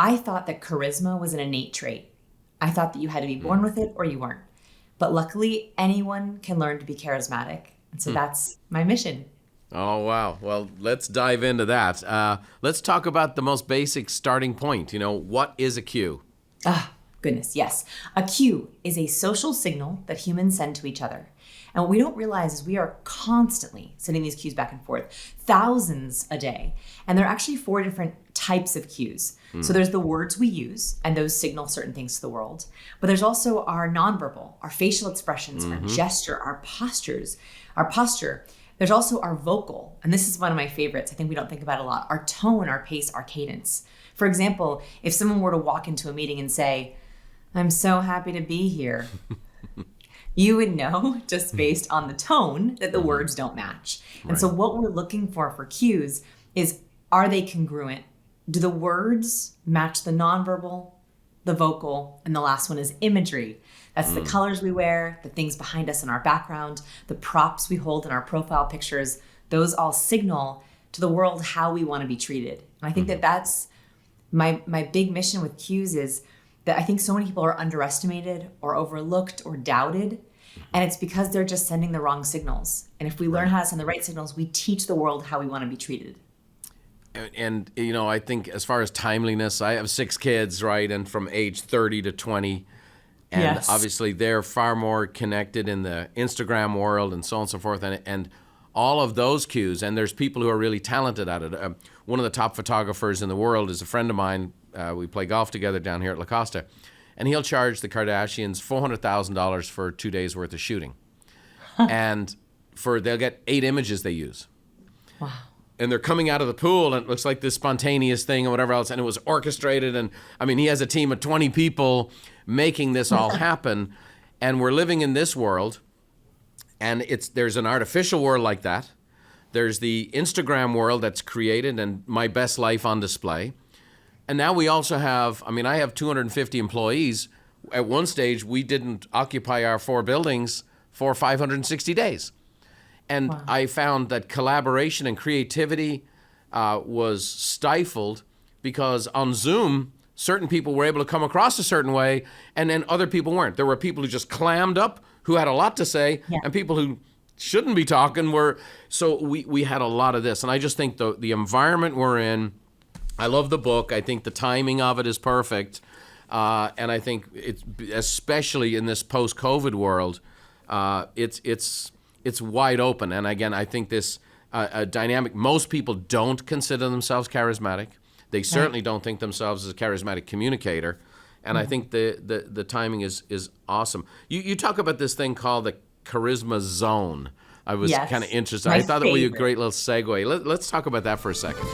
I thought that charisma was an innate trait. I thought that you had to be born with it or you weren't. But luckily, anyone can learn to be charismatic. And so that's my mission. Oh, wow. Well, let's dive into that. Let's talk about the most basic starting point. What is a cue? Ah, goodness, yes. A cue is a social signal that humans send to each other. And what we don't realize is we are constantly sending these cues back and forth, thousands a day. And there are actually 4 different types of cues. So there's the words we use, and those signal certain things to the world. But there's also our nonverbal, our facial expressions, our gesture, our postures, our posture. There's also our vocal, and this is one of my favorites. I think we don't think about it a lot. Our tone, our pace, our cadence. For example, if someone were to walk into a meeting and say, "I'm so happy to be here," you would know just based on the tone that the words don't match. And so what we're looking for cues is, are they congruent? Do the words match the nonverbal, the vocal, and the last one is imagery. That's the colors we wear, the things behind us in our background, the props we hold in our profile pictures. Those all signal to the world how we want to be treated. And I think that that's my big mission with cues, is that I think so many people are underestimated or overlooked or doubted. And it's because they're just sending the wrong signals. And if we learn how to send the right signals, we teach the world how we want to be treated. And I think as far as timeliness, I have 6 kids, right? And from age 30 to 20. And obviously they're far more connected in the Instagram world and so on and so forth. And all of those cues, and there's people who are really talented at it. One of the top photographers in the world is a friend of mine. We play golf together down here at La Costa. And he'll charge the Kardashians $400,000 for 2 days worth of shooting. And they'll get 8 images they use. Wow. And they're coming out of the pool, and it looks like this spontaneous thing or whatever else, and it was orchestrated. And I mean, he has a team of 20 people making this all happen. And we're living in this world, and there's an artificial world like that. There's the Instagram world that's created and my best life on display. And now we also have, I have 250 employees. At one stage, we didn't occupy our 4 buildings for 560 days. And I found that collaboration and creativity was stifled because on Zoom, certain people were able to come across a certain way, and then other people weren't. There were people who just clammed up, who had a lot to say, and people who shouldn't be talking were. So we had a lot of this. And I just think the environment we're in, I love the book. I think the timing of it is perfect. And I think it's, especially in this post-COVID world, it's wide open. And again, I think this dynamic, most people don't consider themselves charismatic. They certainly don't think themselves as a charismatic communicator. And I think the timing is awesome. You talk about this thing called the charisma zone. I was kind of interested. I thought that would be a great little segue. Let's talk about that for a second.